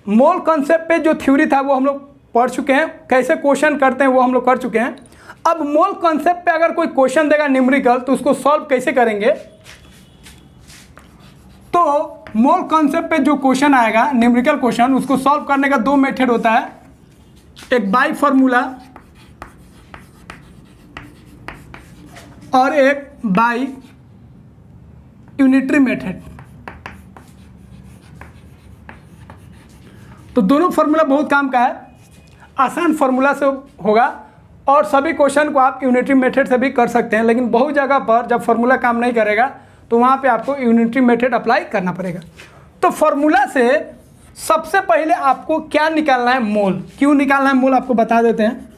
Mole concept पे जो theory था वो हम लोग पढ़ चुके हैं, कैसे क्वेश्चन करते हैं वो हम लोग कर चुके हैं। अब मोल कॉन्सेप्ट पे अगर कोई क्वेश्चन देगा न्यूमेरिकल तो उसको सॉल्व कैसे करेंगे। तो मोल कॉन्सेप्ट पे जो क्वेश्चन आएगा न्यूमेरिकल क्वेश्चन, उसको सॉल्व करने का दो मेथड होता है, एक बाय फॉर्मूला और एक बाय यूनिटरी मेथड। तो दोनों फार्मूला बहुत काम का है, आसान फार्मूला से होगा और सभी क्वेश्चन को आप यूनिटरी मेथड से भी कर सकते हैं, लेकिन बहुत जगह पर जब फार्मूला काम नहीं करेगा तो वहाँ पे आपको यूनिटरी मेथड अप्लाई करना पड़ेगा। तो फार्मूला से सबसे पहले आपको क्या निकालना है, मोल। क्यों निकालना है मोल आपको बता देते हैं।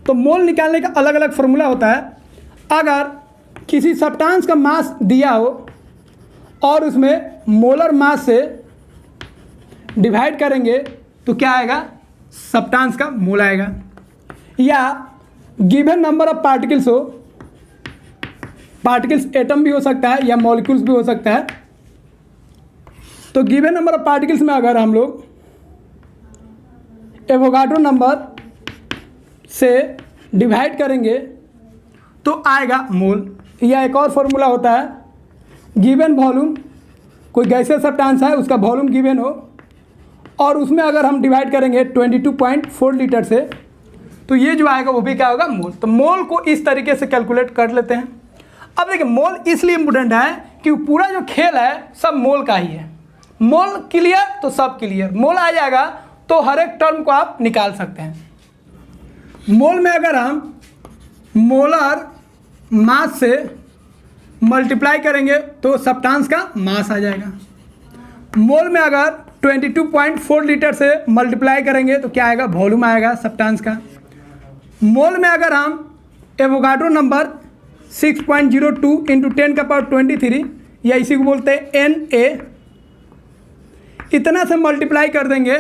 तो मोल निकालने का अलग अलग फार्मूला होता है। अगर किसी सब्सटेंस का मास दिया हो और उसमें मोलर मास से डिवाइड करेंगे तो क्या आएगा, सब्सटेंस का मोल आएगा। या गिवन नंबर ऑफ पार्टिकल्स हो, पार्टिकल्स एटम भी हो सकता है या मॉलिक्यूल्स भी हो सकता है। तो गिवन नंबर ऑफ पार्टिकल्स में अगर हम लोग एवोगाड्रो नंबर से डिवाइड करेंगे तो आएगा मोल। या एक और फॉर्मूला होता है, गिवन वॉल्यूम, कोई गैसीय सब्सटेंस है उसका वॉल्यूम गिवन हो और उसमें अगर हम डिवाइड करेंगे 22.4 लीटर से तो ये जो आएगा वो भी क्या होगा, मोल। तो मोल को इस तरीके से कैलकुलेट कर लेते हैं। अब देखिए मोल इसलिए इम्पोर्टेंट है कि पूरा जो खेल है सब मोल का ही है। मोल क्लियर तो सब क्लियर, मोल आ जाएगा तो हर एक टर्म को आप निकाल सकते हैं। मोल में अगर हम मोलर मास से मल्टीप्लाई करेंगे तो सब्सटेंस का मास आ जाएगा। मोल में अगर 22.4 लीटर से मल्टीप्लाई करेंगे तो क्या आएगा, वॉल्यूम आएगा सब्सटेंस का। मोल में अगर हम एवोगाड्रो नंबर 6.02 इंटू 10⁻23 या इसी को बोलते हैं Na, इतना से मल्टीप्लाई कर देंगे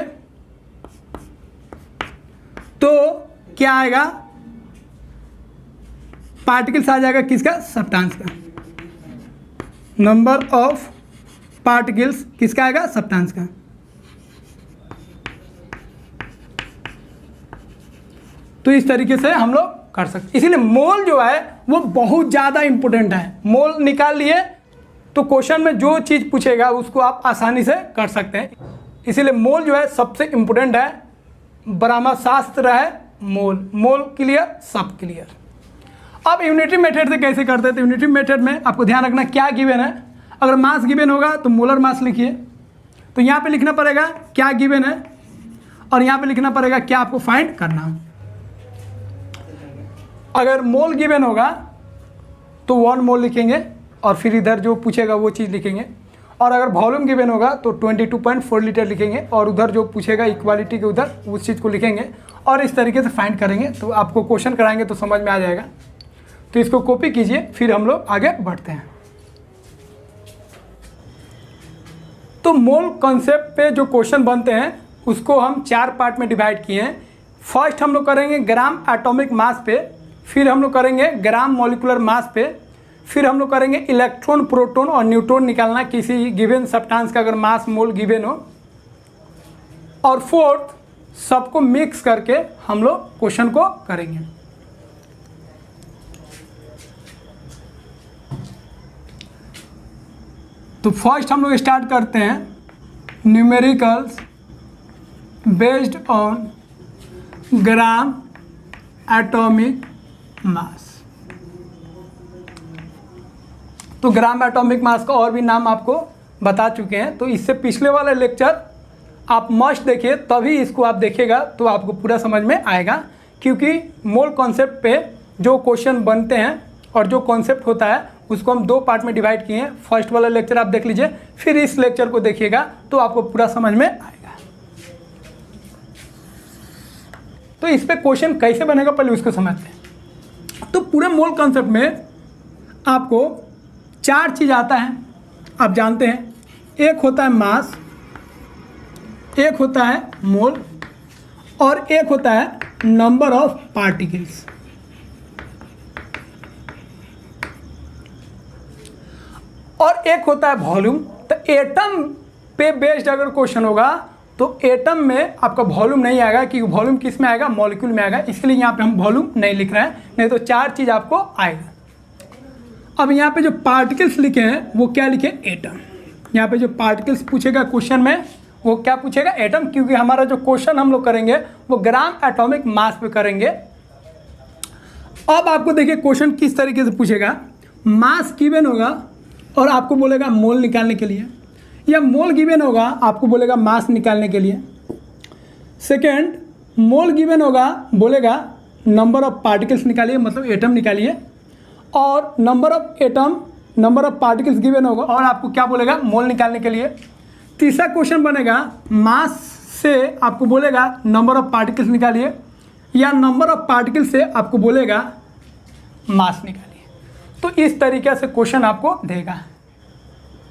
तो क्या आएगा, पार्टिकल्स आ जाएगा किसका, सब्सटेंस का। नंबर ऑफ पार्टिकल्स किसका आएगा, सब्सटेंस का। तो इस तरीके से हम लोग कर सकते। इसीलिए मोल जो है वो बहुत ज़्यादा इंपॉर्टेंट है। मोल निकाल लिए तो क्वेश्चन में जो चीज़ पूछेगा उसको आप आसानी से कर सकते हैं। इसीलिए मोल जो है सबसे इंपॉर्टेंट है, ब्रह्म शास्त्र है मोल। मोल क्लियर, सब क्लियर। अब यूनिटरी मेथड से कैसे करते हैं, तो यूनिटरी मेथड में आपको ध्यान रखना क्या गिवन है। अगर मास गिवन होगा तो मोलर मास लिखिए, तो यहाँ पे लिखना पड़ेगा क्या गिवन है और यहाँ पे लिखना पड़ेगा क्या आपको फाइंड करना है। अगर मोल गिवन होगा तो 1 मोल लिखेंगे और फिर इधर जो पूछेगा वो चीज़ लिखेंगे। और अगर वॉल्यूम गिवन होगा तो 22.4 लीटर लिखेंगे और उधर जो पूछेगा इक्वालिटी के उधर उस चीज़ को लिखेंगे और इस तरीके से फाइंड करेंगे। तो आपको क्वेश्चन कराएंगे तो समझ में आ जाएगा। तो इसको कॉपी कीजिए, फिर हम लोग आगे बढ़ते हैं। तो मोल कॉन्सेप्ट पे जो क्वेश्चन बनते हैं उसको हम 4 पार्ट में डिवाइड किए हैं। फर्स्ट हम लोग करेंगे ग्राम एटॉमिक मास पे, फिर हम लोग करेंगे ग्राम मॉलिक्यूलर मास पे, फिर हम लोग करेंगे इलेक्ट्रॉन, प्रोटॉन और न्यूट्रॉन निकालना किसी गिवन सब्सटेंस का अगर मास मोल गिवन हो, और फोर्थ सबको मिक्स करके हम लोग क्वेश्चन को करेंगे। तो फर्स्ट हम लोग स्टार्ट करते हैं numericals based on gram atomic mass. तो ग्राम एटॉमिक मास का और भी नाम आपको बता चुके हैं, तो इससे पिछले वाला लेक्चर आप मस्ट देखिए, तभी इसको आप देखिएगा तो आपको पूरा समझ में आएगा। क्योंकि मोल कॉन्सेप्ट पे जो क्वेश्चन बनते हैं और जो कॉन्सेप्ट होता है उसको हम 2 पार्ट में डिवाइड किए हैं। फर्स्ट वाला लेक्चर आप देख लीजिए, फिर इस लेक्चर को देखिएगा तो आपको पूरा समझ में आएगा। तो इस पे क्वेश्चन कैसे बनेगा पहले उसको समझते हैं। तो पूरे मोल कॉन्सेप्ट में आपको 4 चीज़ आता है, आप जानते हैं। एक होता है मास, एक होता है मोल और एक होता है नंबर ऑफ पार्टिकल्स। और एक होता है वॉल्यूम। तो एटम पे बेस्ड अगर क्वेश्चन होगा तो एटम में आपका वॉल्यूम नहीं आएगा, क्योंकि वॉल्यूम किस में आएगा, मॉलिक्यूल में आएगा, इसलिए यहाँ पे हम वॉल्यूम नहीं लिख रहे हैं, नहीं तो 4 चीज़ आपको आएगा। अब यहाँ पे जो पार्टिकल्स लिखे हैं वो क्या लिखे, एटम। यहाँ पे जो पार्टिकल्स पूछेगा क्वेश्चन में वो क्या पूछेगा, एटम, क्योंकि हमारा जो क्वेश्चन हम लोग करेंगे वो ग्राम एटॉमिक मास पे करेंगे। अब आपको देखिए क्वेश्चन किस तरीके से पूछेगा, मास गिवन होगा और आपको बोलेगा मोल निकालने के लिए, या मोल गिवन होगा आपको बोलेगा मास निकालने के लिए। सेकेंड, मोल गिवन होगा, बोलेगा नंबर ऑफ पार्टिकल्स निकालिए, मतलब एटम निकालिए, और नंबर ऑफ पार्टिकल्स गिवन होगा और आपको क्या बोलेगा, मोल निकालने के लिए। तीसरा क्वेश्चन बनेगा मास से आपको बोलेगा नंबर ऑफ पार्टिकल्स निकालिए, या नंबर ऑफ पार्टिकल्स से आपको बोलेगा मास निकालिए। तो इस तरीके से क्वेश्चन आपको देगा,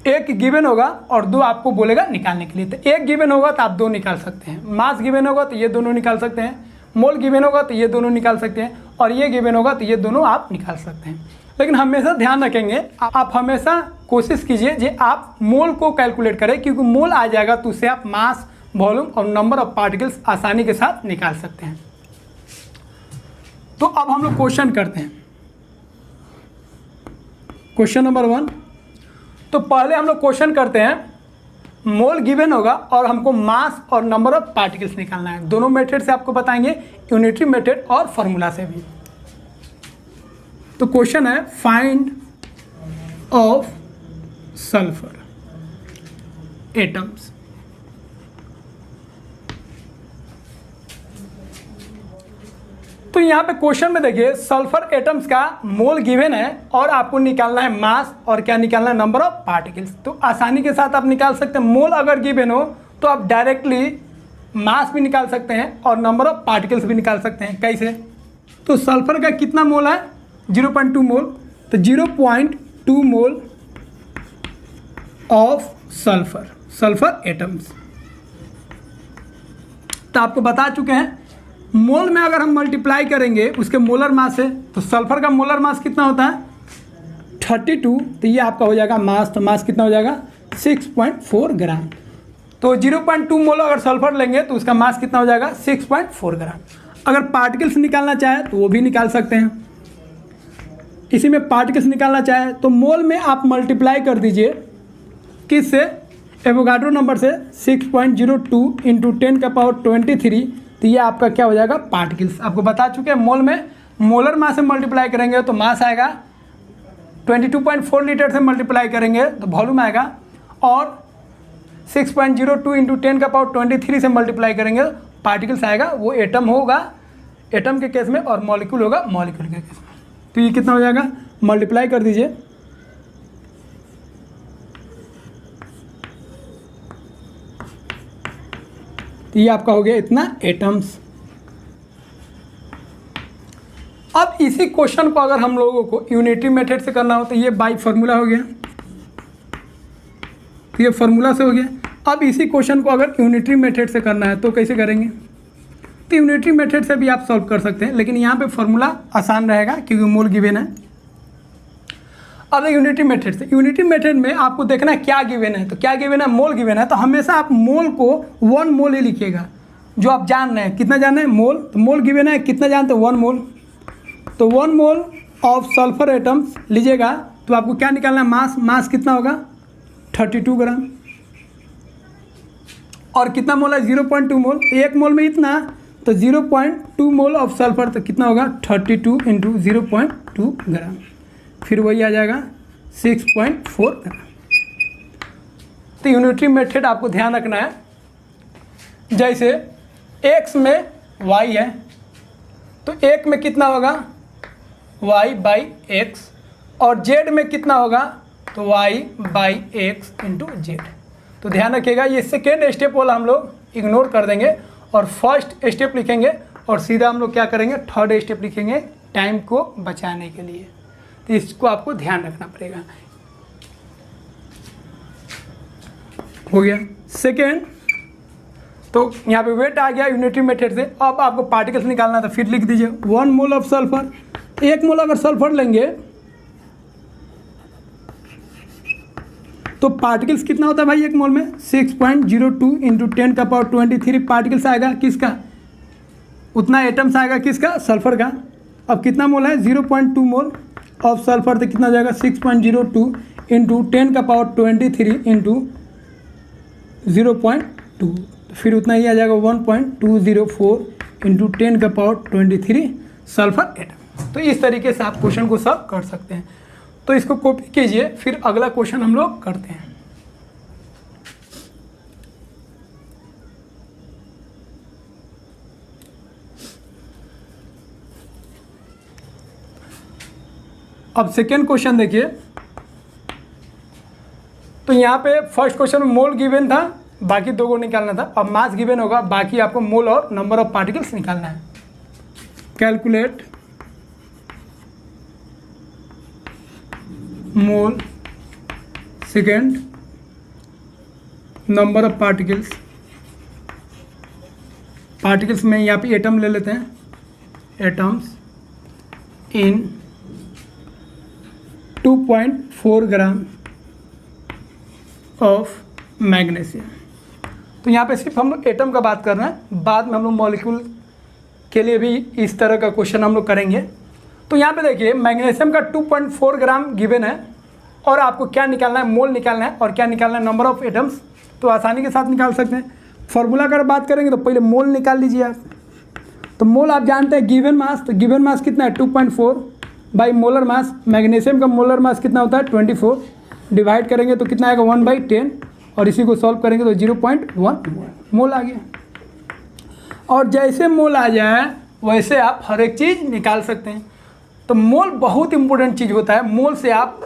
एक गिवन होगा और 2 आपको बोलेगा निकालने के लिए। तो एक गिवन होगा तो आप 2 निकाल सकते हैं, मास गिवन होगा तो ये दोनों निकाल सकते हैं, मोल गिवन होगा तो ये दोनों निकाल सकते हैं, और ये गिवन होगा तो ये दोनों आप निकाल सकते हैं। लेकिन हमेशा ध्यान रखेंगे, आप हमेशा कोशिश कीजिए कि आप मोल को कैलकुलेट करें, क्योंकि मोल आ जाएगा तो उससे आप मास, वॉल्यूम और नंबर ऑफ पार्टिकल्स आसानी के साथ निकाल सकते हैं। तो अब हम लोग क्वेश्चन करते हैं। क्वेश्चन नंबर 1, तो पहले हम लोग क्वेश्चन करते हैं, मोल गिवन होगा और हमको मास और नंबर ऑफ पार्टिकल्स निकालना है। दोनों मेथड से आपको बताएंगे, यूनिटरी मेथड और फार्मूला से भी। तो क्वेश्चन है, फाइंड ऑफ सल्फर एटम्स। तो यहाँ पे क्वेश्चन में देखिए सल्फर एटम्स का मोल गिवन है और आपको निकालना है मास और क्या निकालना है, नंबर ऑफ पार्टिकल्स। तो आसानी के साथ आप निकाल सकते हैं, मोल अगर गिवन हो तो आप डायरेक्टली मास भी निकाल सकते हैं और नंबर ऑफ पार्टिकल्स भी निकाल सकते हैं। कैसे, तो सल्फर का कितना मोल है, 0.2 मोल, तो 0.2 मोल ऑफ सल्फर एटम्स। तो आपको बता चुके हैं, मोल में अगर हम मल्टीप्लाई करेंगे उसके मोलर मास से, तो सल्फर का मोलर मास कितना होता है 32, तो ये आपका हो जाएगा मास। तो मास कितना हो जाएगा 6.4 ग्राम। तो 0.2 मोल अगर सल्फर लेंगे तो उसका मास कितना हो जाएगा 6.4 ग्राम। अगर पार्टिकल्स निकालना चाहे तो वो भी निकाल सकते हैं। इसी में पार्टिकल्स निकालना चाहे तो मोल में आप मल्टीप्लाई कर दीजिए, किससे, एवोगाड्रो नंबर से, 6.02 इंटू 10⁻23, तो ये आपका क्या हो जाएगा पार्टिकल्स। आपको बता चुके हैं, मोल में मोलर मास से मल्टीप्लाई करेंगे तो मास आएगा, 22.4 लीटर से मल्टीप्लाई करेंगे तो वॉल्यूम आएगा, और 6.02 इंटू 10⁻23 से मल्टीप्लाई करेंगे पार्टिकल्स आएगा। वो एटम होगा एटम के केस में, और मॉलिक्यूल होगा मॉलिक्यूल के केस में। तो ये कितना हो जाएगा, मल्टीप्लाई कर दीजिए, तो ये आपका हो गया इतना एटम्स। अब इसी क्वेश्चन को अगर हम लोगों को यूनिटरी मेथड से करना हो तो ये बाई फार्मूला हो गया, तो ये फार्मूला से हो गया। अब इसी क्वेश्चन को अगर यूनिटरी मेथड से करना है तो कैसे करेंगे, तो यूनिटरी मेथड से भी आप सॉल्व कर सकते हैं, लेकिन यहाँ पे फार्मूला आसान रहेगा क्योंकि मोल गिवन है। अब यूनिटरी मेथड से, यूनिटरी मेथड में आपको देखना है क्या गिवन है, तो क्या गिवन है, मोल गिवन है, तो हमेशा आप मोल को 1 मोल ही लिखिएगा, जो आप जान रहे हैं। कितना जान रहे हैं, मोल, तो मोल गिवन है, कितना जानते हैं, 1 मोल। तो 1 मोल ऑफ सल्फर एटम्स लीजिएगा तो आपको क्या निकालना है, मास कितना होगा 32 ग्राम, और कितना मोल है 0.2 मोल, तो 1 मोल में इतना, तो 0.2 मोल ऑफ सल्फर, तो कितना होगा 32 इंटू 0.2 ग्राम, फिर वही आ जाएगा 6.4 ग्राम। तो यूनिटरी मेथड आपको ध्यान रखना है, जैसे x में y है तो 1 में कितना होगा y/x, और z में कितना होगा तो y/x इंटू z। तो ध्यान रखिएगा, ये सेकेंड स्टेप वाला हम लोग इग्नोर कर देंगे और फर्स्ट स्टेप लिखेंगे, और सीधा हम लोग क्या करेंगे, थर्ड स्टेप लिखेंगे टाइम को बचाने के लिए। तो इसको आपको ध्यान रखना पड़ेगा। हो गया सेकेंड, तो यहाँ पे वेट आ गया यूनिटरी मेथड से। अब आपको पार्टिकल्स निकालना, तो फिर लिख दीजिए 1 मोल ऑफ सल्फर। 1 मोल अगर सल्फर लेंगे तो पार्टिकल्स कितना होता है भाई एक मोल में 6.02 इंटू 10 का पावर 23 पार्टिकल्स आएगा किसका, उतना एटम्स आएगा किसका, सल्फर का। अब कितना मोल है 0.2 मोल ऑफ सल्फर, तो कितना हो जाएगा 6.02 इंटू 10 का पावर 23 इंटू 0.2, फिर उतना ही आ जाएगा 1.204 इंटू 10 का पावर 23 सल्फर एटम। तो इस तरीके से आप क्वेश्चन को सॉल्व कर सकते हैं। तो इसको कॉपी कीजिए, फिर अगला क्वेश्चन हम लोग करते हैं। अब सेकेंड क्वेश्चन देखिए, तो यहाँ पे फर्स्ट क्वेश्चन में मोल गिवन था, बाकी दो को निकालना था। अब मास गिवन होगा, बाकी आपको मोल और नंबर ऑफ पार्टिकल्स निकालना है। Calculate mole second number of particles, particles में यहाँ पे एटम ले लेते हैं, atoms in 2.4 gram of magnesium. तो यहाँ पे सिर्फ हम लोग एटम का बात कर रहे हैं, बाद में हम लोग मॉलिक्यूल के लिए भी इस तरह का क्वेश्चन हम लोग करेंगे। तो यहाँ पे देखिए मैग्नीशियम का 2.4 ग्राम गिवन है और आपको क्या निकालना है, मोल निकालना है और क्या निकालना है, नंबर ऑफ एटम्स। तो आसानी के साथ निकाल सकते हैं। फॉर्मूला अगर बात करेंगे तो पहले मोल निकाल लीजिए आप। तो मोल आप जानते हैं गिवन मास, तो गिवन मास कितना है 2.4 बाई मोलर मास। मैग्नीशियम का मोलर मास कितना होता है 24, डिवाइड करेंगे तो कितना आएगा 1/10 और इसी को सॉल्व करेंगे तो 0.1 मोल आ गया। और जैसे मोल आ जाए वैसे आप हर एक चीज़ निकाल सकते हैं। तो मोल बहुत इंपॉर्टेंट चीज़ होता है, मोल से आप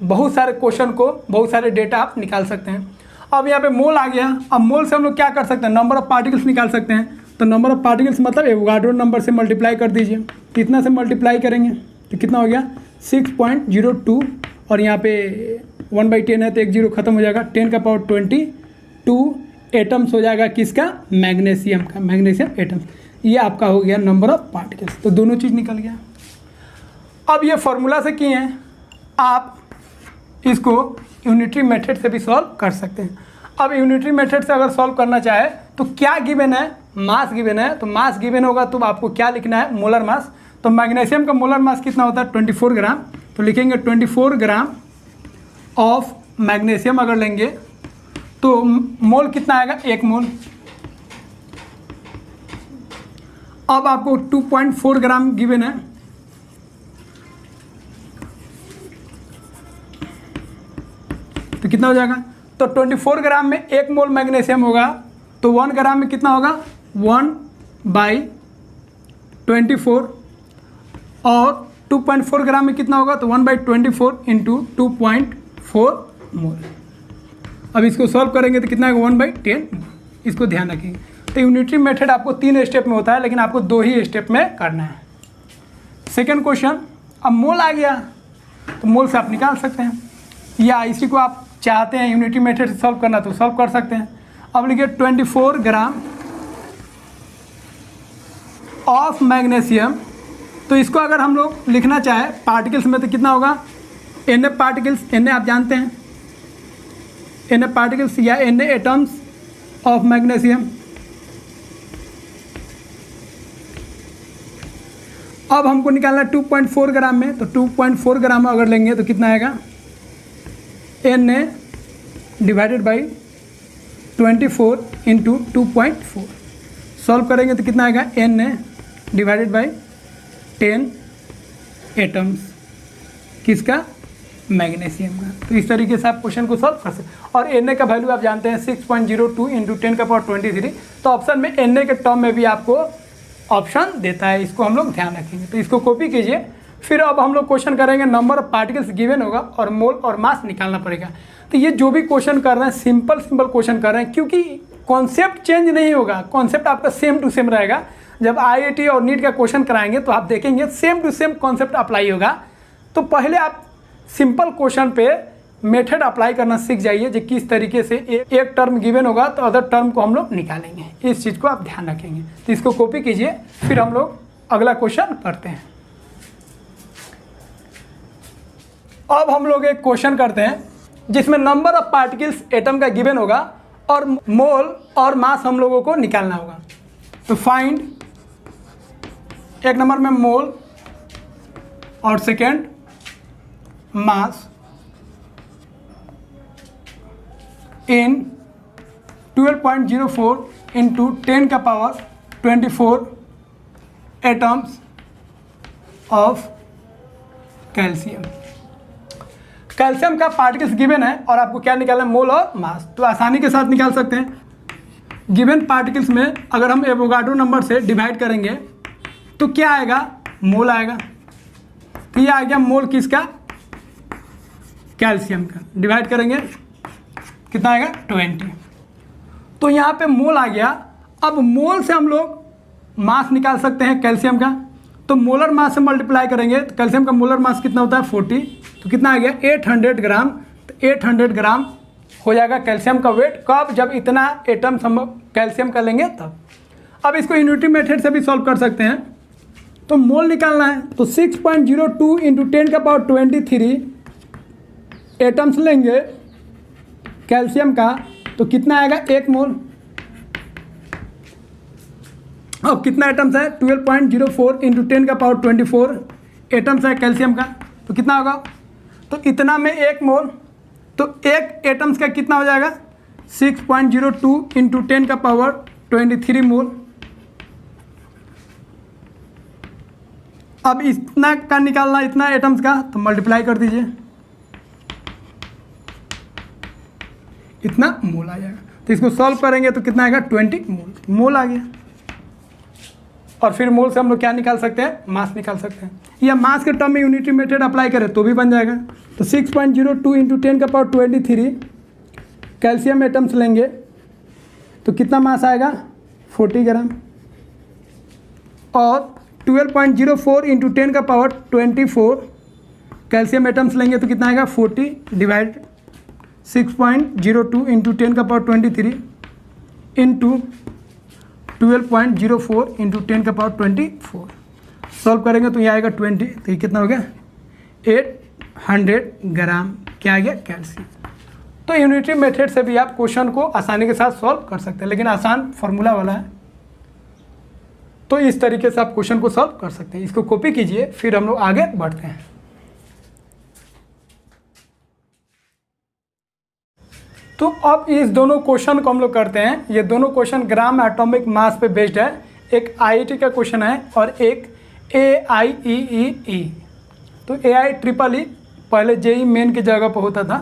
बहुत सारे क्वेश्चन को, बहुत सारे डेटा आप निकाल सकते हैं। अब यहाँ पे मोल आ गया, अब मोल से हम लोग क्या कर सकते हैं, नंबर ऑफ पार्टिकल्स निकाल सकते हैं। तो नंबर ऑफ पार्टिकल्स मतलब एवोगाड्रो नंबर से मल्टीप्लाई कर दीजिए। कितना से मल्टीप्लाई करेंगे तो कितना हो गया 6.02 और यहाँ पे 1/10 है तो 1 0 खत्म हो जाएगा, 10 का पावर 22 एटम्स हो जाएगा किसका, मैग्नीशियम का, मैग्नीशियम एटम्स। ये आपका हो गया नंबर ऑफ पार्टिकल्स। तो दोनों चीज़ निकल गया। अब ये फॉर्मूला से किए हैं, आप इसको यूनिटरी मेथड से भी सॉल्व कर सकते हैं। अब यूनिटरी मेथड से अगर सॉल्व करना चाहे तो क्या गिवन है, मास गिवन है। तो मास गिवन होगा तो आपको क्या लिखना है, मोलर मास। तो मैग्नीशियम का मोलर मास कितना होता है 24 ग्राम। तो लिखेंगे 24 ग्राम ऑफ मैग्नीशियम अगर लेंगे तो मोल कितना आएगा 1 मोल। अब आपको 2.4 ग्राम गिवन है, तो कितना हो जाएगा, तो 24 ग्राम में 1 मोल मैग्नीशियम होगा तो 1 ग्राम में कितना होगा 1/24 और 2.4 ग्राम में कितना होगा तो 1/24 इंटू 2.4 मोल। अब इसको सॉल्व करेंगे तो कितना होगा 1/10। इसको ध्यान रखेंगे। तो यूनिटरी मेथड आपको 3 स्टेप में होता है, लेकिन आपको 2 ही स्टेप में करना है। सेकेंड क्वेश्चन, अब मोल आ गया तो मोल से आप निकाल सकते हैं, या इसी को आप चाहते हैं यूनिटरी मेथड से सॉल्व करना तो सॉल्व कर सकते हैं। अब लिखिए 24 ग्राम ऑफ मैग्नीशियम। तो इसको अगर हम लोग लिखना चाहे पार्टिकल्स में तो कितना होगा, Na पार्टिकल्स, Na आप जानते हैं, Na पार्टिकल्स या Na एटम्स ऑफ मैग्नीशियम। अब हमको निकालना 2.4 ग्राम में, तो 2.4 ग्राम अगर लेंगे तो कितना आएगा Na divided by 24 into 2.4। Solve करेंगे तो कितना आएगा Na डिवाइडेड बाई 10 एटम्स किसका, मैग्नीशियम का। तो इस तरीके से आप क्वेश्चन को सॉल्व कर सकते हैं। और Na का वैल्यू आप जानते हैं 6.02 इंटू 10 का पावर 23। तो ऑप्शन में Na के टर्म में भी आपको ऑप्शन देता है, इसको हम लोग ध्यान रखेंगे। तो इसको कॉपी कीजिए। फिर अब हम लोग क्वेश्चन करेंगे, नंबर ऑफ पार्टिकल्स गिवन होगा और मोल और मास निकालना पड़ेगा। तो ये जो भी क्वेश्चन कर रहे हैं सिंपल क्वेश्चन कर रहे हैं, क्योंकि कॉन्सेप्ट चेंज नहीं होगा, कॉन्सेप्ट आपका सेम टू सेम रहेगा। जब IIT और नीट का क्वेश्चन कराएंगे तो आप देखेंगे same to same concept apply होगा। तो पहले आप सिंपल क्वेश्चन पे मेथड अप्लाई करना सीख जाइए, जो किस तरीके से एक टर्म गिवन होगा तो अदर टर्म को हम लोग निकालेंगे। इस चीज़ को आप ध्यान रखेंगे। तो इसको कॉपी कीजिए, फिर हम लोग अगला क्वेश्चन करते हैं। अब हम लोग एक क्वेश्चन करते हैं, जिसमें नंबर ऑफ पार्टिकल्स एटम का गिवन होगा और मोल और मास हम लोगों को निकालना होगा। तो फाइंड, एक नंबर में मोल और सेकेंड मास इन 12.04 इंटू 10 का power 24 atoms of calcium. Calcium का पार्टिकल्स गिवन है और आपको क्या निकालना है, मोल और मास। तो आसानी के साथ निकाल सकते हैं। गिवन पार्टिकल्स में अगर हम एवोगाड्रो नंबर से डिवाइड करेंगे तो क्या आएगा, मोल आएगा। तो ये आ गया मोल किसका, कैल्शियम का। डिवाइड करेंगे कितना आएगा, 20। तो यहाँ पे मोल आ गया। अब मोल से हम लोग मास निकाल सकते हैं कैल्शियम का। तो मोलर मास से मल्टीप्लाई करेंगे तो कैल्शियम का मोलर मास कितना होता है, 40। तो कितना आ गया, 800 ग्राम। तो 800 ग्राम हो जाएगा कैल्शियम का वेट। कब, जब इतना एटम्स हम कैल्शियम का लेंगे तब। अब इसको यूनिटी मेथड से भी सॉल्व कर सकते हैं। तो मोल निकालना है तो 6.02 इंटू 10 का पावर 23 एटम्स लेंगे कैल्शियम का। तो कितना आएगा, 1 मोल। अब कितना एटम्स है, 12.04 इंटू 10 का पावर 24 एटम्स है कैल्शियम का। तो कितना होगा, तो इतना में 1 मोल। तो एक एटम्स का कितना हो जाएगा, 6.02 इंटू 10 का पावर 23 मोल। अब इतना का निकालना, इतना एटम्स का, तो मल्टीप्लाई कर दीजिए, इतना मोल आ जाएगा। तो इसको सॉल्व करेंगे तो कितना आएगा, 20 मोल। मोल आ गया। और फिर मोल से हम लोग क्या निकाल सकते हैं, मास निकाल सकते हैं। या मास के टर्म में यूनिटी मेथड अप्लाई करें तो भी बन जाएगा। तो 6.02 इंटू 10 का पावर 23 कैल्शियम एटम्स लेंगे तो कितना मास आएगा, 40 ग्राम। और 12.04 इंटू 10 का पावर 24 कैल्शियम एटम्स लेंगे तो कितना आएगा, 40 डिवाइड 6.02 इंटू 10 का पावर 23 इंटू 12.04 इंटू 10 का पावर 24। सॉल्व करेंगे तो ये आएगा 20। तो ये कितना हो गया, 800 ग्राम क्या आ गया, कैल्शियम। तो यूनिटी मेथड से भी आप क्वेश्चन को आसानी के साथ सॉल्व कर सकते हैं, लेकिन आसान फॉर्मूला वाला है। तो इस तरीके से आप क्वेश्चन को सॉल्व कर सकते हैं। इसको कॉपी कीजिए, फिर हम लोग आगे बढ़ते हैं। तो अब इस दोनों क्वेश्चन को हम लोग करते हैं। ये दोनों क्वेश्चन ग्राम एटॉमिक मास पे बेस्ड है। एक आईआईटी का क्वेश्चन है और एक AIEEE। तो AIEEE पहले जेई मेन की जगह पर होता था।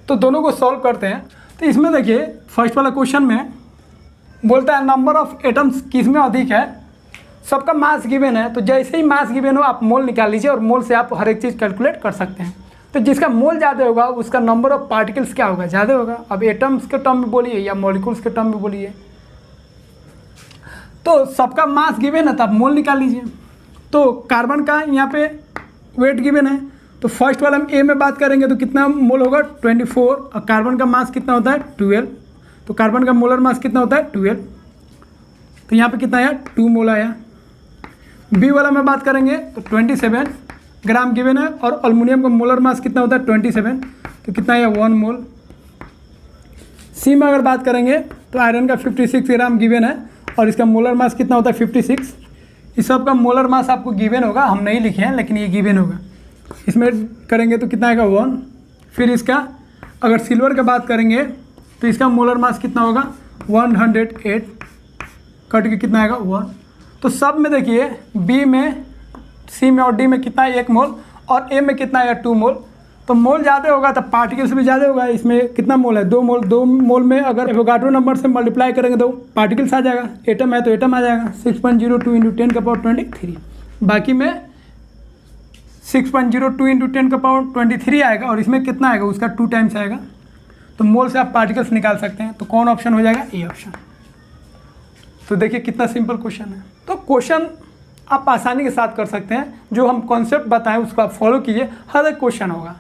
तो दोनों को सॉल्व करते हैं। तो इसमें देखिए फर्स्ट वाला क्वेश्चन में बोलता है नंबर ऑफ एटम्स किस में अधिक है, सबका मास गिवन है। तो जैसे ही मास गिवन हो आप मोल निकाल लीजिए और मोल से आप हर एक चीज़ कैलकुलेट कर सकते हैं। तो जिसका मोल ज़्यादा होगा उसका नंबर ऑफ पार्टिकल्स क्या होगा, ज़्यादा होगा। अब एटम्स के टर्म में बोलिए या मॉलिक्यूल्स के टर्म में बोलिए। तो सबका मास गिवन है तो आप मोल निकाल लीजिए। तो कार्बन का यहाँ पे वेट गिवन है। तो फर्स्ट वाला हम ए में बात करेंगे तो कितना मोल होगा, 24। और कार्बन का मास कितना होता है, 12। तो कार्बन का मोलर मास कितना होता है, 12। तो यहाँ पे कितना आया, 2 मोल आया। बी वाला में बात करेंगे तो 27 ग्राम गिवन है। और एल्युमिनियम का मोलर मास कितना होता है, 27। तो कितना आया, 1 मोल। सी में अगर बात करेंगे तो आयरन का 56 ग्राम गिवन है और इसका मोलर मास कितना होता है, 56। इस सब का मोलर मास आपको गिवन होगा, हम नहीं लिखे हैं लेकिन ये गिवन होगा। इसमें करेंगे तो कितना आएगा, 1। फिर इसका अगर सिल्वर का बात करेंगे तो इसका मोलर मास कितना होगा, 108। कट के कितना आएगा, 1। तो सब में देखिए बी में, सी में और डी में कितना है, 1 मोल। और ए में कितना है, 2 मोल। तो मोल ज़्यादा होगा तो पार्टिकल्स भी ज़्यादा होगा। इसमें कितना मोल है, 2 मोल। 2 मोल में अगर एवोगाड्रो नंबर से मल्टीप्लाई करेंगे तो पार्टिकल्स आ जाएगा। एटम है तो एटम आ जाएगा, 6.02 इंटू 10 का पावर 23। बाकी में 6.02 इंटू 10 का पावर 23 आएगा और इसमें कितना आएगा, उसका 2 टाइम्स आएगा। तो मोल से आप पार्टिकल्स निकाल सकते हैं। तो कौन ऑप्शन हो जाएगा, ए ऑप्शन। तो देखिए कितना सिंपल क्वेश्चन है। तो क्वेश्चन आप आसानी के साथ कर सकते हैं। जो हम कॉन्सेप्ट बताएं उसको आप फॉलो कीजिए, हर एक क्वेश्चन होगा।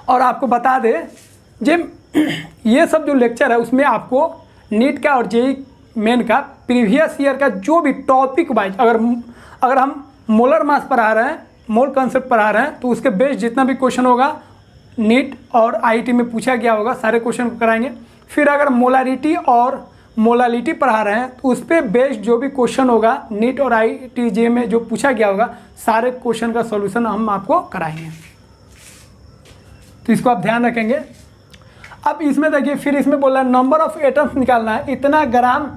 और आपको बता दें जिम ये सब जो लेक्चर है उसमें आपको नीट का और जेई मेन का प्रीवियस ईयर का जो भी टॉपिक वाइज, अगर हम मोलर मास पढ़ा रहे हैं, मोल कॉन्सेप्ट पढ़ा रहे हैं, तो उसके बेस्ड जितना भी क्वेश्चन होगा नीट और आईआईटी में पूछा गया होगा, सारे क्वेश्चन को कराएंगे। फिर अगर मोलारिटी और मोलालिटी पढ़ा रहे हैं तो उस पर बेस्ड जो भी क्वेश्चन होगा नीट और आईआईटी जे में जो पूछा गया होगा, सारे क्वेश्चन का सॉल्यूशन हम आपको कराएंगे। तो इसको आप ध्यान रखेंगे। अब इसमें देखिए, फिर इसमें बोला नंबर ऑफ एटम्स निकालना है, इतना ग्राम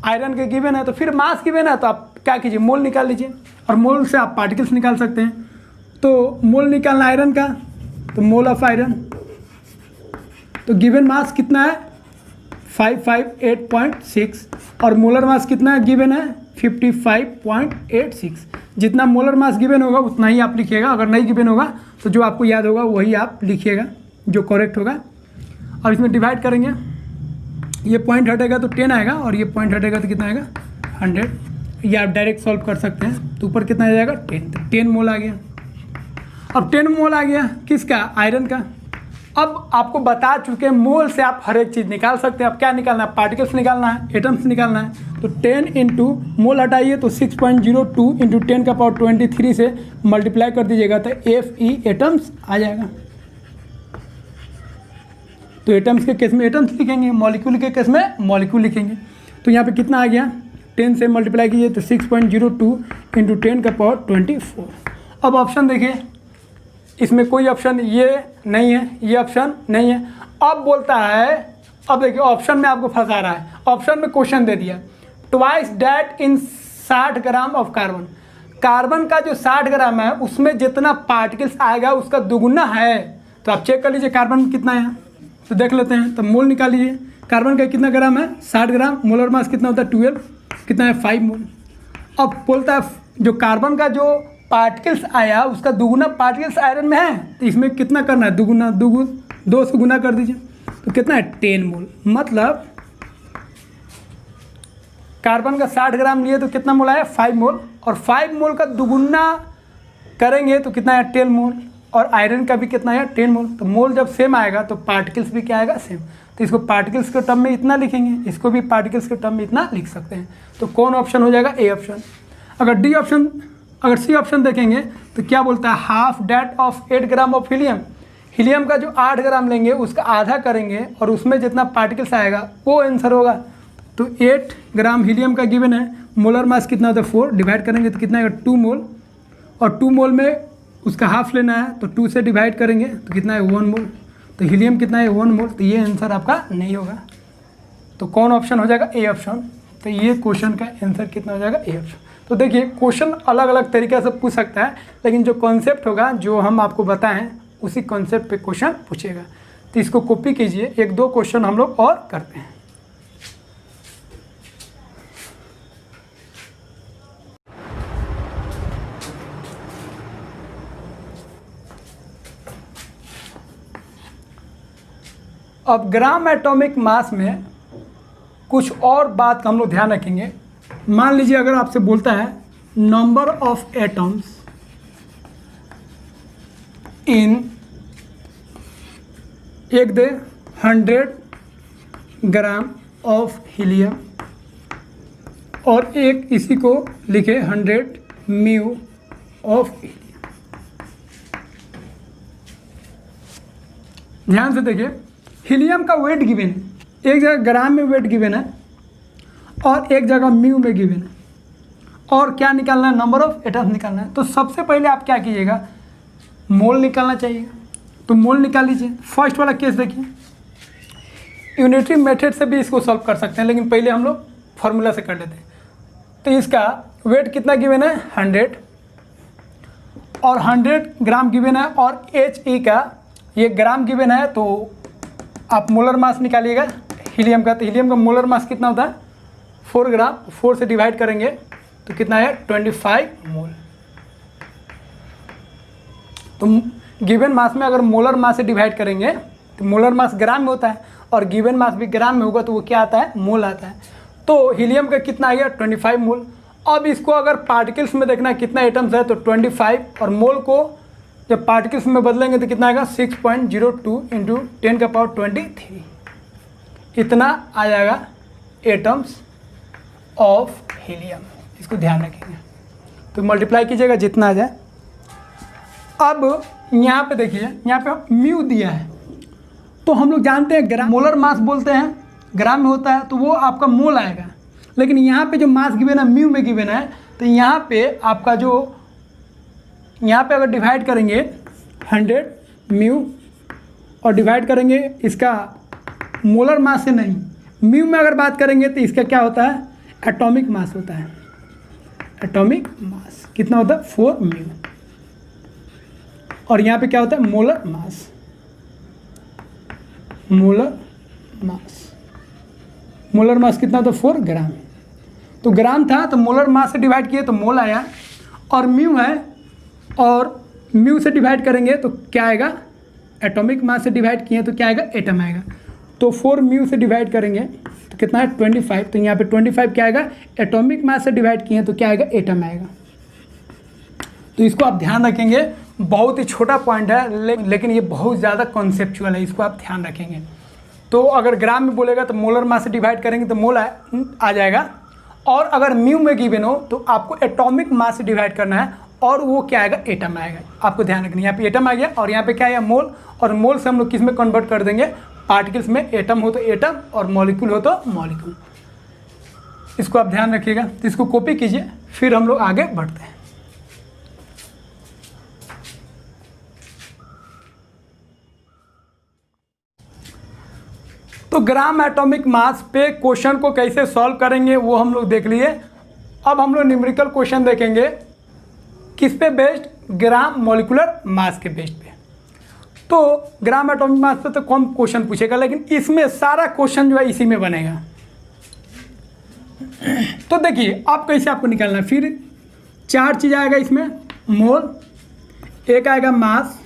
आयरन के गिवन है, तो फिर मास गिवन है, तो आप क्या कीजिए, मोल निकाल लीजिए, और मोल से आप पार्टिकल्स निकाल सकते हैं। तो मोल निकालना आयरन का, तो मोल ऑफ आयरन, तो गिवन मास कितना है 558.6, और मोलर मास कितना है गिवन है 55.86। जितना मोलर मास गिवन होगा उतना ही आप लिखिएगा, अगर नहीं गिवन होगा तो जो आपको याद होगा वही आप लिखिएगा, जो करेक्ट होगा। और इसमें डिवाइड करेंगे, ये पॉइंट हटेगा तो 10 आएगा, और ये पॉइंट हटेगा तो कितना आएगा 100। ये आप डायरेक्ट सॉल्व कर सकते हैं। तो ऊपर कितना आ जाएगा 10, तो 10 मोल आ गया। अब 10 मोल आ गया किसका, आयरन का। अब आपको बता चुके हैं मोल से आप हर एक चीज़ निकाल सकते हैं। अब क्या निकालना है, पार्टिकल्स निकालना है, एटम्स निकालना है। तो 10 इंटू मोल हटाइए तो 6.02 इंटू 10 का पावर 23 से मल्टीप्लाई कर दीजिएगा तो Fe एटम्स आ जाएगा। तो एटम्स के केस में एटम्स लिखेंगे, मॉलिक्यूल के केस में मॉलिक्यूल लिखेंगे। तो यहाँ पे कितना आ गया, 10 से मल्टीप्लाई कीजिए तो 6.02 इंटू 10 का पावर 24। अब ऑप्शन देखिए, इसमें कोई ऑप्शन ये नहीं है, ये ऑप्शन नहीं है। अब बोलता है, अब देखिए ऑप्शन में आपको फंसा रहा है। ऑप्शन में क्वेश्चन दे दिया twice that in 60 gram of carbon. Carbon का जो 60 ग्राम है उसमें जितना पार्टिकल्स आएगा उसका दुगुना है। तो आप चेक कर लीजिए कार्बन कितना है, तो देख लेते हैं। तो मोल निकाल लीजिए, कार्बन का कितना ग्राम है 60 ग्राम, मोलर मास कितना होता है 12, कितना है 5 मोल। अब बोलता है जो कार्बन का जो पार्टिकल्स आया उसका दुगुना पार्टिकल्स आयरन में है, तो इसमें कितना करना है, दुगुना, 2 से गुना कर दीजिए तो कितना है 10 मोल। मतलब कार्बन का 60 ग्राम लिए तो कितना मोल आया 5 मोल, और 5 मोल का दुगुना करेंगे तो कितना है 10 मोल, और आयरन का भी कितना है 10 मोल। तो मोल जब सेम आएगा तो पार्टिकल्स भी क्या आएगा सेम। तो इसको पार्टिकल्स के टर्म में इतना लिखेंगे, इसको भी पार्टिकल्स के टर्म में इतना लिख सकते हैं। तो कौन ऑप्शन हो जाएगा, ए ऑप्शन। अगर डी ऑप्शन, अगर सी ऑप्शन देखेंगे तो क्या बोलता है, half that of 8 gram of helium. Helium का जो 8 ग्राम लेंगे उसका आधा करेंगे और उसमें जितना पार्टिकल्स आएगा वो आंसर होगा। तो 8 ग्राम हीलियम का गिवन है, मोलर मास कितना होता है 4, डिवाइड करेंगे तो कितना आएगा 2 मोल, और 2 मोल में उसका हाफ लेना है तो 2 से डिवाइड करेंगे तो कितना है 1 मोल। तो हीलियम कितना है 1 मोल, तो ये आंसर आपका नहीं होगा। तो कौन ऑप्शन हो जाएगा, ए ऑप्शन। तो ये क्वेश्चन का आंसर कितना हो जाएगा, ए ऑप्शन। तो देखिए क्वेश्चन अलग अलग तरीके से पूछ सकता है, लेकिन जो कॉन्सेप्ट होगा जो हम आपको बताएं उसी कॉन्सेप्ट पे क्वेश्चन पूछेगा। तो इसको कॉपी कीजिए, 1-2 क्वेश्चन हम लोग और करते हैं। अब ग्राम एटॉमिक मास में कुछ और बात का हम लोग ध्यान रखेंगे। मान लीजिए अगर आपसे बोलता है नंबर ऑफ एटम्स इन, एक दे 100 ग्राम ऑफ हीलियम, और एक इसी को लिखे 100 म्यू ऑफ हीलियम। ध्यान से देखिए, हीलियम का वेट गिवन है, एक जगह ग्राम में वेट गिवन है और एक जगह म्यू में गिवन है, और क्या निकालना है, नंबर ऑफ एटम्स निकालना है। तो सबसे पहले आप क्या कीजिएगा, मोल निकालना चाहिए। तो मोल निकाल लीजिए। फर्स्ट वाला केस देखिए, यूनिटरी मेथड से भी इसको सॉल्व कर सकते हैं, लेकिन पहले हम लोग फार्मूला से कर लेते हैं। तो इसका वेट कितना गिवन है 100, और 100 ग्राम गिवन है, और He का ये ग्राम गिवन है। तो आप मोलर मास निकालिएगा हीलियम का। तो हीलियम का मोलर मास कितना होता है 4 ग्राम, 4 से डिवाइड करेंगे तो कितना है 25 मोल। तो गिवन मास में अगर मोलर मास से डिवाइड करेंगे तो मोलर मास ग्राम में होता है, और गिवन मास भी ग्राम में होगा तो वो क्या आता है, मोल आता है। तो हीलियम का कितना आ गया 25 मोल। अब इसको अगर पार्टिकल्स में देखना कितना एटम्स है तो 25, और मोल को जब पार्टिकल्स में बदलेंगे तो कितना आएगा 6.02 इंटू 10 का पावर 23, इतना आ जाएगा एटम्स ऑफ हीलियम। इसको ध्यान रखेंगे, तो मल्टीप्लाई कीजिएगा जितना आ जाए। अब यहाँ पे देखिए, यहाँ पे म्यू दिया है, तो हम लोग जानते हैं ग्राम मोलर मास बोलते हैं, ग्राम में होता है तो वो आपका मोल आएगा। लेकिन यहाँ पे जो मास गिवन है म्यू में गिवन है, तो यहाँ पे आपका जो यहाँ पे अगर डिवाइड करेंगे 100 म्यू और डिवाइड करेंगे इसका मोलर मास से नहीं, म्यू में अगर बात करेंगे तो इसका क्या होता है, एटॉमिक मास होता है। एटॉमिक मास कितना होता है 4 म्यू, और यहाँ पे क्या होता है molar mass. Molar mass, molar mass कितना होता है 4 ग्राम। तो ग्राम था तो मोलर मास से डिवाइड किए तो मोल आया, और म्यू है और म्यू से डिवाइड करेंगे तो क्या आएगा, एटॉमिक मास से डिवाइड किए तो क्या आएगा, एटम आएगा। तो 4 म्यू से डिवाइड करेंगे तो कितना है 25, तो यहाँ पे 25 क्या आएगा, एटॉमिक मास से डिवाइड किए तो क्या आएगा, एटम आएगा। तो इसको आप ध्यान रखेंगे, बहुत ही छोटा पॉइंट है लेकिन ये बहुत ज़्यादा कॉन्सेप्चुअल है, इसको आप ध्यान रखेंगे। तो अगर ग्राम में बोलेगा तो मोलर मास से डिवाइड करेंगे तो मोल आ जाएगा, और अगर म्यू में गिवन हो तो आपको एटॉमिक मास से डिवाइड करना है और वो क्या आएगा, एटम आएगा। आपको ध्यान रखना है, यहाँ पे एटम आ गया और यहाँ पे क्या है मोल, और मोल से हम लोग किस में कन्वर्ट कर देंगे, पार्टिकल्स में। एटम हो तो एटम और मॉलिक्यूल हो तो मॉलिक्यूल। इसको आप ध्यान रखिएगा, तो इसको कॉपी कीजिए, फिर हम लोग आगे बढ़ते हैं। तो ग्राम एटॉमिक मास पे क्वेश्चन को कैसे सॉल्व करेंगे वो हम लोग देख लिए। अब हम लोग न्यूमेरिकल क्वेश्चन देखेंगे, किस पे बेस्ड, ग्राम मॉलिक्यूलर मास के बेस्ड पे। तो ग्राम एटॉमिक मास पे तो कम क्वेश्चन पूछेगा, लेकिन इसमें सारा क्वेश्चन जो है इसी में बनेगा। तो देखिए आप कैसे आपको निकालना है, फिर 4 चीज़ आएगा इसमें, मोल, एक आएगा मास,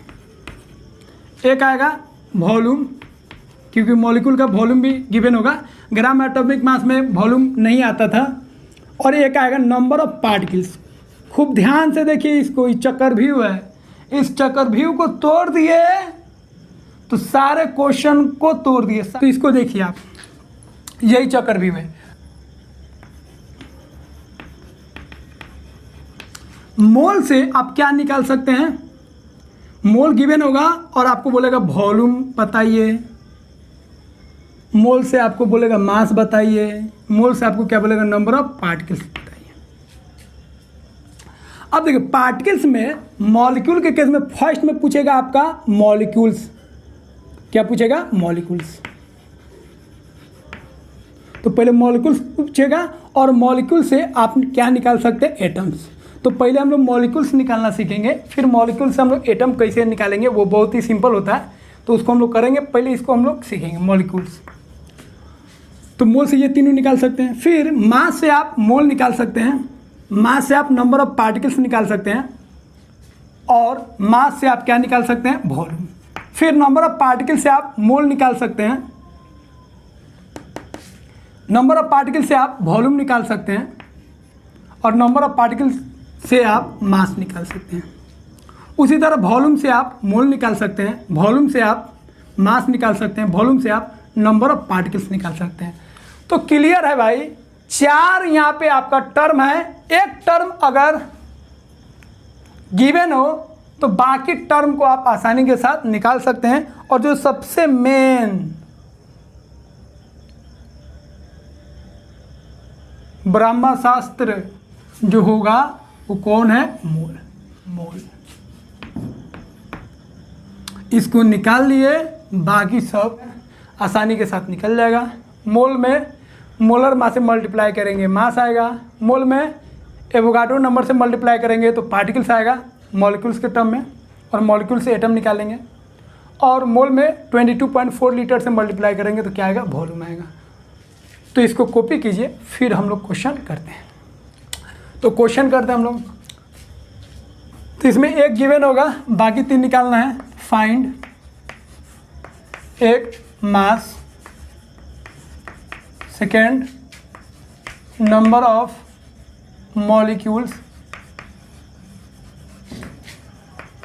एक आएगा वॉल्यूम, क्योंकि मॉलिक्यूल का वॉल्यूम भी गिवन होगा, ग्राम एटॉमिक मास में वॉल्यूम नहीं आता था, और एक आएगा नंबर ऑफ पार्टिकल्स। खूब ध्यान से देखिए इसको, इस चक्रव्यूह है, इस चक्रव्यूह को तोड़ दिए तो सारे क्वेश्चन को तोड़ दिए। तो इसको देखिए आप, यही चक्रव्यूह है। मोल से आप क्या निकाल सकते हैं, मोल गिवन होगा और आपको बोलेगा वॉल्यूम बताइए, मोल से आपको बोलेगा मास बताइए, मोल से आपको क्या बोलेगा, नंबर ऑफ पार्टिकल्स बताइए। अब देखिए पार्टिकल्स में मॉलिक्यूल के केस में फर्स्ट में पूछेगा आपका मॉलिक्यूल्स, क्या पूछेगा, मॉलिक्यूल्स। तो पहले मॉलिक्यूल्स पूछेगा, और मॉलिक्यूल से आप क्या निकाल सकते हैं, एटम्स। तो पहले हम लोग मॉलिक्यूल्स निकालना सीखेंगे, फिर मॉलिक्यूल से हम लोग एटम कैसे निकालेंगे वो बहुत ही सिंपल होता है, तो उसको हम लोग करेंगे। पहले इसको हम लोग सीखेंगे मॉलिक्यूल्स। तो मोल से ये तीनों निकाल सकते हैं, फिर मास से आप मोल निकाल सकते हैं, मास से आप नंबर ऑफ पार्टिकल्स निकाल सकते हैं, और मास से आप क्या निकाल सकते हैं, वॉल्यूम। फिर नंबर ऑफ पार्टिकल से आप मोल निकाल सकते हैं, नंबर ऑफ पार्टिकल से आप वॉल्यूम निकाल सकते हैं, और नंबर ऑफ पार्टिकल से आप मास निकाल सकते हैं। उसी तरह वॉल्यूम से आप मोल निकाल सकते हैं, वॉल्यूम से आप मास निकाल सकते हैं, वॉल्यूम से आप नंबर ऑफ पार्टिकल्स निकाल सकते हैं। तो क्लियर है भाई, 4 यहाँ पे आपका टर्म है। एक टर्म अगर गिवन हो तो बाकी टर्म को आप आसानी के साथ निकाल सकते हैं। और जो सबसे मेन ब्रह्मशास्त्र जो होगा वो कौन है, मोल। मोल इसको निकाल लिए, बाकी सब आसानी के साथ निकल जाएगा। मोल में मोलर मास से मल्टीप्लाई करेंगे मास आएगा, मोल में एवोगाड्रो नंबर से मल्टीप्लाई करेंगे तो पार्टिकल्स आएगा मॉलिक्यूल्स के टर्म में, और मॉलिक्यूल से एटम निकालेंगे, और मोल में 22.4 लीटर से मल्टीप्लाई करेंगे तो क्या आएगा, वॉल्यूम आएगा। तो इसको कॉपी कीजिए, फिर हम लोग क्वेश्चन करते हैं। तो क्वेश्चन करते हैं हम लोग। तो इसमें एक गिवन होगा, बाकी 3 निकालना है। फाइंड एक mass, second number of molecules,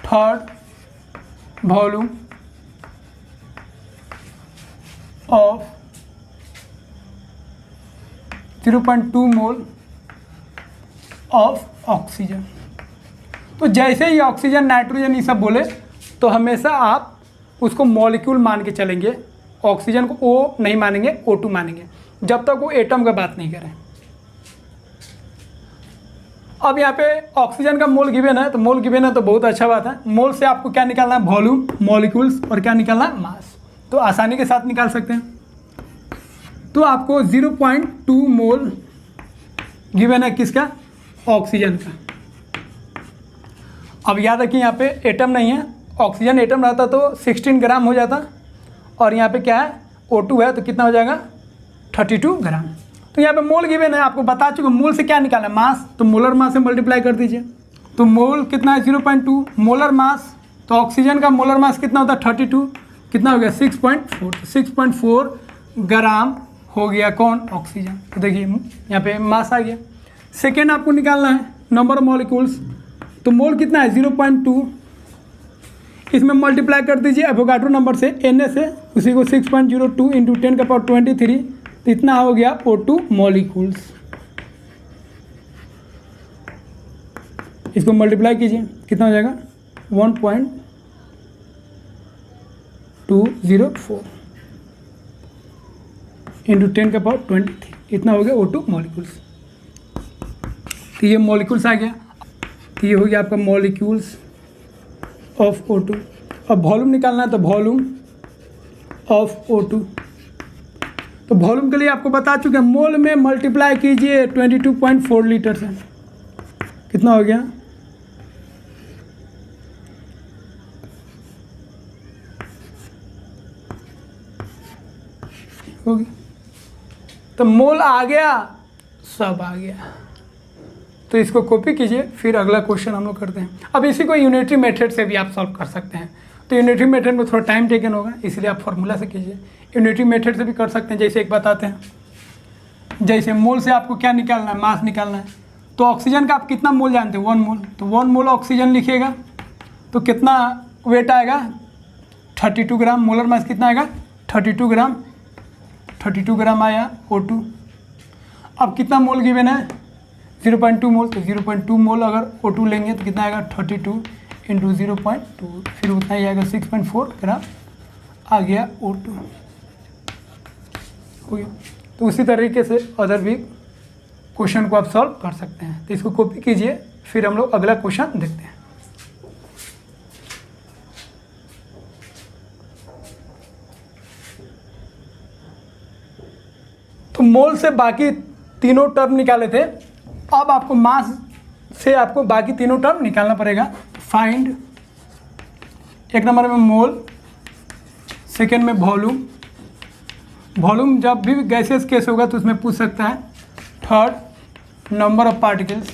third volume of 0.2 mole of oxygen. तो जैसे ही ऑक्सीजन नाइट्रोजन ये सब बोले तो हमेशा आप उसको मॉलिक्यूल मान के चलेंगे, ऑक्सीजन को O नहीं मानेंगे, O2 मानेंगे, जब तक वो एटम का बात नहीं करें। अब यहाँ पे ऑक्सीजन का मोल गिवन है, तो मोल गिवन है तो बहुत अच्छा बात है। मोल से आपको क्या निकालना है? वॉल्यूम, मॉलिक्यूल्स और क्या निकालना है? मास। तो आसानी के साथ निकाल सकते हैं। तो आपको 0.2 मोल गिवन है किसका? ऑक्सीजन का। अब याद रखिए यहाँ पे एटम नहीं है, ऑक्सीजन एटम रहता तो 16 ग्राम हो जाता, और यहाँ पे क्या है? O2 है, तो कितना हो जाएगा? 32 ग्राम। तो यहाँ पे मोल गिवन है, आपको बता चुके मोल से क्या निकालना है? मास। तो मोलर मास से मल्टीप्लाई कर दीजिए। तो मोल कितना है? 0.2। मोलर मास, तो ऑक्सीजन का मोलर मास कितना होता है? 32। कितना हो गया? 6.4। 6.4 ग्राम हो गया कौन? ऑक्सीजन। तो देखिए यहाँ पे मास आ गया। सेकेंड आपको निकालना है नंबर ऑफ मॉलिक्यूल्स। तो मोल कितना है? 0.2। इसमें मल्टीप्लाई कर दीजिए एवोगाड्रो नंबर से, Na से, उसी को 6.02 इंटू 10⁻23, तो इतना हो गया O2 मॉलिक्यूल्स। इसको मल्टीप्लाई कीजिए, कितना हो जाएगा? 1.204 इंटू 10⁻23, इतना हो गया O2 मॉलिक्यूल्स। तो ये मॉलिक्यूल्स आ गया। तो ये हो गया आपका मॉलिक्यूल्स ऑफ O2। अब वॉल्यूम निकालना है, तो वॉल्यूम ऑफ O2। तो वॉल्यूम के लिए आपको बता चुके हैं, मोल में मल्टीप्लाई कीजिए 22.4 लीटर से, कितना हो गया? हो गया। तो मोल आ गया, सब आ गया। तो इसको कॉपी कीजिए, फिर अगला क्वेश्चन हम लोग करते हैं। अब इसी को यूनिटरी मेथड से भी आप सॉल्व कर सकते हैं। तो यूनिटरी मेथड में थोड़ा टाइम टेकन होगा, इसलिए आप फार्मूला से कीजिए। यूनिटरी मेथड से भी कर सकते हैं। जैसे एक बताते हैं, जैसे मोल से आपको क्या निकालना है? मास निकालना है। तो ऑक्सीजन का आप कितना मोल जानते हैं? 1 मोल। तो 1 मोल ऑक्सीजन लिखिएगा, तो कितना वेट आएगा? 32 ग्राम। मोलर मास कितना आएगा? 32 ग्राम। 32 ग्राम आया O2। अब कितना मोल गिवन है? 0.2 मोल। तो 0.2 मोल अगर O2 लेंगे तो कितना आएगा? 32 इंटू 0.2, फिर उतना ही आएगा 6.4 ग्राम आ गया O2 हो गया। तो उसी तरीके से अदर भी क्वेश्चन को आप सॉल्व कर सकते हैं। तो इसको कॉपी कीजिए, फिर हम लोग अगला क्वेश्चन देखते हैं। तो मोल से बाकी तीनों टर्म निकाले थे, अब आपको मास से आपको बाकी तीनों टर्म निकालना पड़ेगा। फाइंड, एक नंबर में मोल, सेकेंड में वॉल्यूम। वॉल्यूम जब भी गैसेस केस होगा तो उसमें पूछ सकता है। Third, number of particles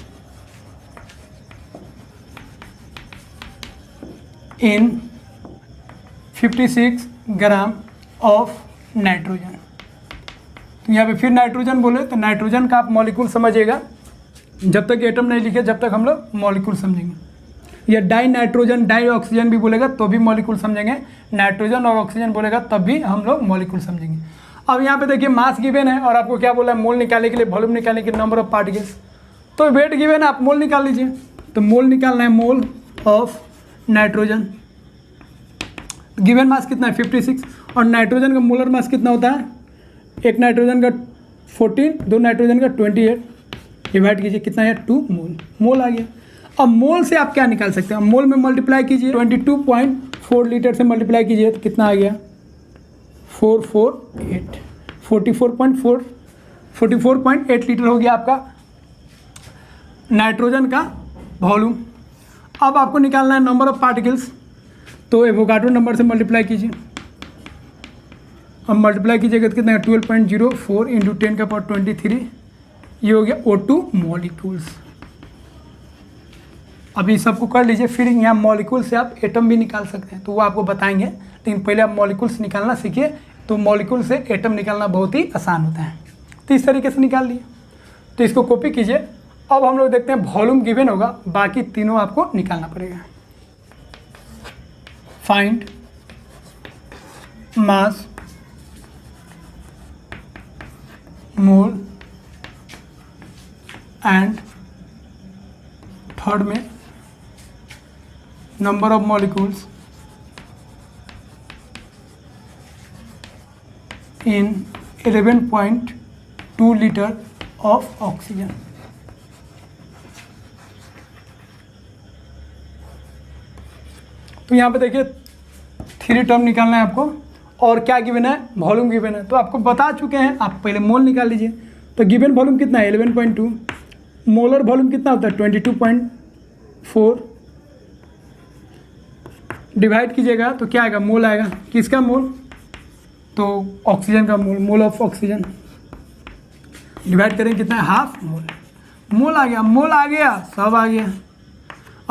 in 56 gram of nitrogen. तो यहाँ पे फिर नाइट्रोजन बोले तो नाइट्रोजन का आप मॉलिक्यूल समझिएगा। जब तक एटम नहीं लिखे जब तक हम लोग मॉलिक्यूल समझेंगे। या डाई नाइट्रोजन, डाई ऑक्सीजन भी बोलेगा तो भी मॉलिक्यूल समझेंगे। नाइट्रोजन और ऑक्सीजन बोलेगा तब भी हम लोग मॉलिक्यूल समझेंगे। अब यहाँ पे देखिए मास गिवन है और आपको क्या बोला है? मोल निकालने के लिए, वॉल्यूम निकालने के लिए, नंबर ऑफ पार्टिकल्स। तो वेट गिवन है, आप मोल निकाल लीजिए। तो मोल निकालना है, mole of nitrogen. Given mass कितना है? 56। और नाइट्रोजन का मोलर मास कितना होता है? एक नाइट्रोजन का 14, दो नाइट्रोजन का 28। डिवाइड कीजिए, कितना है? 2 मोल। मोल आ गया। अब मोल से आप क्या निकाल सकते हैं? मोल में मल्टीप्लाई कीजिए, 22.4 लीटर से मल्टीप्लाई कीजिए तो कितना आ गया? 448। 44.8 लीटर हो गया आपका नाइट्रोजन का वॉल्यूम। अब आपको निकालना है नंबर ऑफ पार्टिकल्स। तो एवोगाड्रो नंबर से मल्टीप्लाई कीजिए। अब मल्टीप्लाई कीजिएगा तो कितना है? 12.04 इंटू 10⁻23, ये हो गया O2 मॉलिक्यूल्स। अभी सबको कर लीजिए, फिर यहाँ मॉलिक्यूल से आप एटम भी निकाल सकते हैं, तो वो आपको बताएंगे। लेकिन पहले आप मॉलिक्यूल्स निकालना सीखिए, तो मॉलिक्यूल से एटम निकालना बहुत ही आसान होता है। तो इस तरीके से निकाल लिए। तो इसको कॉपी कीजिए। अब हम लोग देखते हैं वॉल्यूम गिवन होगा, बाकी तीनों आपको निकालना पड़ेगा। Find mass, mole and third में number of molecules in 11.2 litre of oxygen. तो यहाँ पे देखिए 3 टर्म निकालना है आपको, और क्या गिवन है, वॉल्यूम गिवन है। तो आपको बता चुके हैं, आप पहले मोल निकाल लीजिए। तो गिवन वॉल्यूम कितना है 11.2, मोलर वॉल्यूम कितना होता है 22.4, डिवाइड कीजिएगा तो क्या आएगा, मोल आएगा। किसका मोल, तो ऑक्सीजन का मोल, मोल ऑफ ऑक्सीजन। डिवाइड करेंगे कितना है, हाफ मोल। मोल आ गया, मोल आ गया, सब आ गया।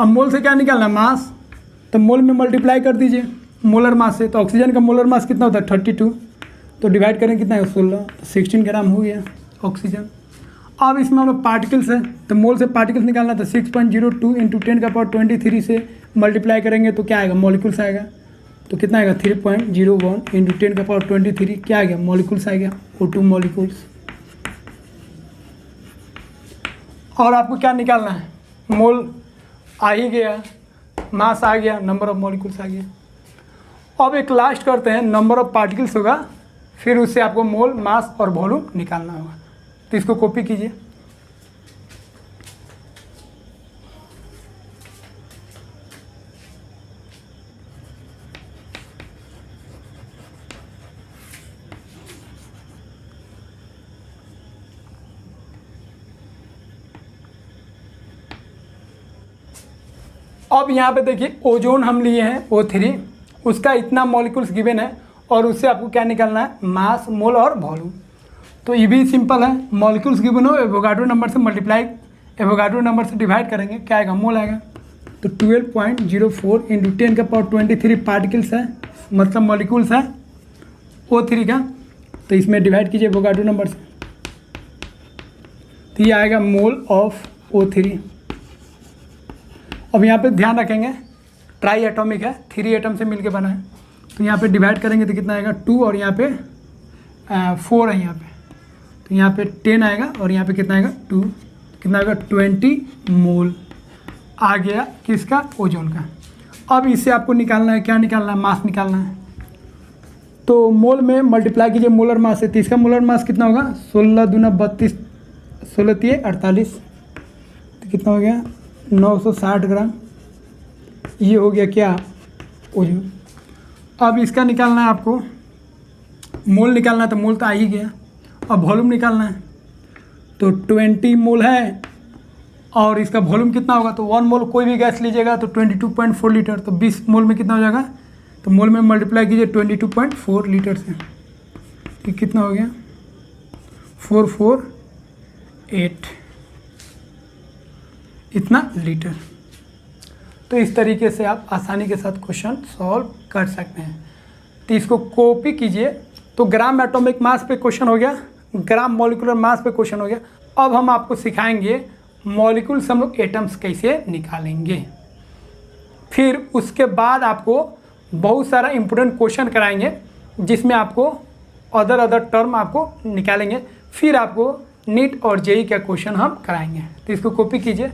अब मोल से क्या निकालना, मास। तो मोल में मल्टीप्लाई कर दीजिए मोलर मास से। तो ऑक्सीजन का मोलर मास कितना होता है 32, तो डिवाइड करें कितना है 16, 16 ग्राम हो गया ऑक्सीजन। अब इसमें हम लोग पार्टिकल्स है, तो मोल से पार्टिकल्स निकालना, तो 6.02 इंटू 10⁻23 से मल्टीप्लाई करेंगे तो क्या आएगा, मॉलिक्यूल्स आएगा। तो कितना आएगा 3.01 इंटू 10⁻23, क्या आ गया, मॉलिक्यूल्स आ गया, O2 मॉलिक्यूल्स। और आपको क्या निकालना है, मोल आ ही गया, मास आ गया, नंबर ऑफ मॉलिक्यूल्स आ गया। अब एक लास्ट करते हैं, नंबर ऑफ पार्टिकल्स होगा, फिर उससे आपको मोल, मास और वॉल्यूम निकालना होगा। तो इसको कॉपी कीजिए। अब यहाँ पे देखिए ओजोन हम लिए हैं O3, उसका इतना मॉलिक्यूल्स गिवन है, और उससे आपको क्या निकालना है, मास, मोल और वॉल्यूम। तो ये भी सिंपल है, मॉलिक्यूल्स गिवन हो, एवोगाड्रो नंबर से मल्टीप्लाई, एवोगाड्रो नंबर से डिवाइड करेंगे, क्या आएगा, मोल आएगा। तो 12.04 इंटू 10⁻23 पार्टिकल्स है, मतलब मॉलिक्यूल्स है O3 का। तो इसमें डिवाइड कीजिए एवोगाड्रो नंबर से, तो ये आएगा मोल ऑफ O3। अब यहाँ पे ध्यान रखेंगे ट्राई एटॉमिक है, 3 एटम से मिलके बना है। तो यहाँ पे डिवाइड करेंगे तो कितना आएगा 2, और यहाँ पे 4 है यहाँ पे, तो यहाँ पे 10 आएगा, और यहाँ पे कितना आएगा 2, कितना आएगा 20 मोल आ गया किसका, ओजोन का। अब इससे आपको निकालना है, क्या निकालना है, मास निकालना है। तो मोल में मल्टीप्लाई कीजिए मोलर मास से, तो इसका मोलर मास कितना होगा, 16 दूना 32, 16 3 48, तो कितना हो गया 960 ग्राम। ये हो गया क्या, ओजोन। अब इसका निकालना है आपको, मोल निकालना है, तो मोल तो आ ही गया। अब वॉल्यूम निकालना है, तो 20 मोल है, और इसका वॉल्यूम कितना होगा, तो 1 मोल कोई भी गैस लीजिएगा तो 22.4 लीटर, तो 20 मोल में कितना हो जाएगा, तो मोल में मल्टीप्लाई कीजिए 22.4 लीटर से, तो कितना हो गया 448, इतना लीटर। तो इस तरीके से आप आसानी के साथ क्वेश्चन सॉल्व कर सकते हैं। तो इसको कॉपी कीजिए। तो ग्राम एटॉमिक मास पे क्वेश्चन हो गया, ग्राम मॉलिक्यूलर मास पे क्वेश्चन हो गया। अब हम आपको सिखाएंगे मॉलिक्यूल्स हम लोग एटम्स कैसे निकालेंगे। फिर उसके बाद आपको बहुत सारा इंपॉर्टेंट क्वेश्चन कराएंगे, जिसमें आपको अदर टर्म आपको निकालेंगे। फिर आपको नीट और जेई का क्वेश्चन हम कराएंगे। तो इसको कॉपी कीजिए।